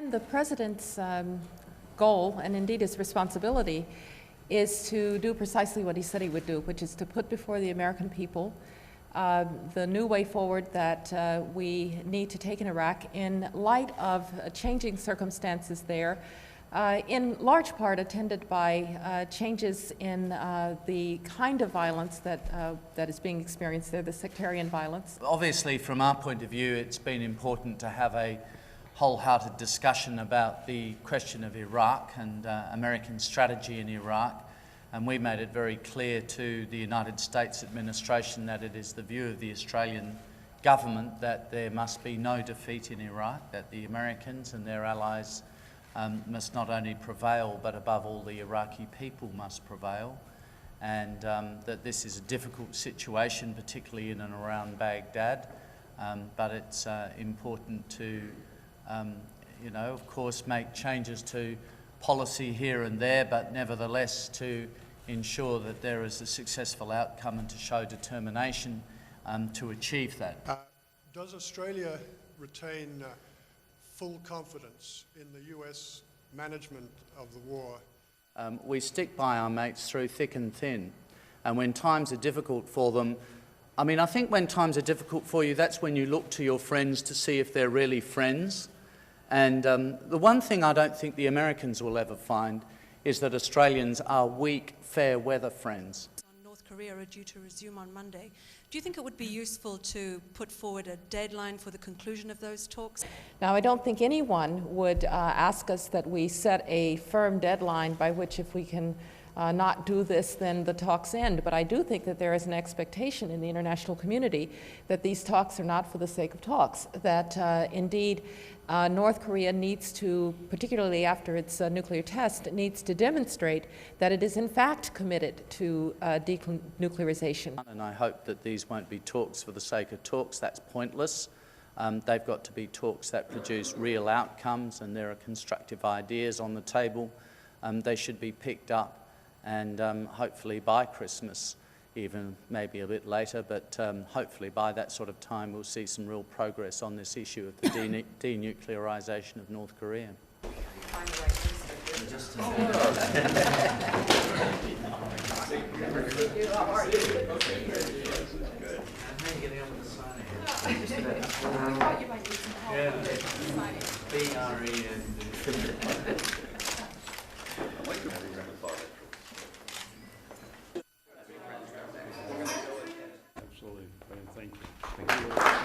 And the President's goal, and indeed his responsibility, is to do precisely what he said he would do, which is to put before the American people the new way forward that we need to take in Iraq in light of changing circumstances there, in large part attended by changes in the kind of violence that is being experienced there, the sectarian violence. Obviously, from our point of view, it's been important to have a wholehearted discussion about the question of Iraq and American strategy in Iraq. And we made it very clear to the United States administration that it is the view of the Australian government that there must be no defeat in Iraq, that the Americans and their allies must not only prevail, but above all the Iraqi people must prevail, and that this is a difficult situation, particularly in and around Baghdad, but it's important to, of course, make changes to policy here and there, but nevertheless to ensure that there is a successful outcome and to show determination to achieve that. Does Australia retain full confidence in the US management of the war? We stick by our mates through thick and thin, and when times are difficult for them, I think when times are difficult for you, that's when you look to your friends to see if they're really friends. And the one thing I don't think the Americans will ever find is that Australians are weak, fair-weather friends. North Korea are due to resume on Monday. Do you think it would be useful to put forward a deadline for the conclusion of those talks? Now, I don't think anyone would ask us that we set a firm deadline by which, if we can not do this, then the talks end. But I do think that there is an expectation in the international community that these talks are not for the sake of talks, that indeed North Korea needs to, particularly after its nuclear test, needs to demonstrate that it is in fact committed to denuclearization. And I hope that these won't be talks for the sake of talks. That's pointless. They've got to be talks that produce real outcomes, and there are constructive ideas on the table. They should be picked up, and hopefully by Christmas, even maybe a bit later, but hopefully by that sort of time we'll see some real progress on this issue of the denuclearization of North Korea. Absolutely. Thank you.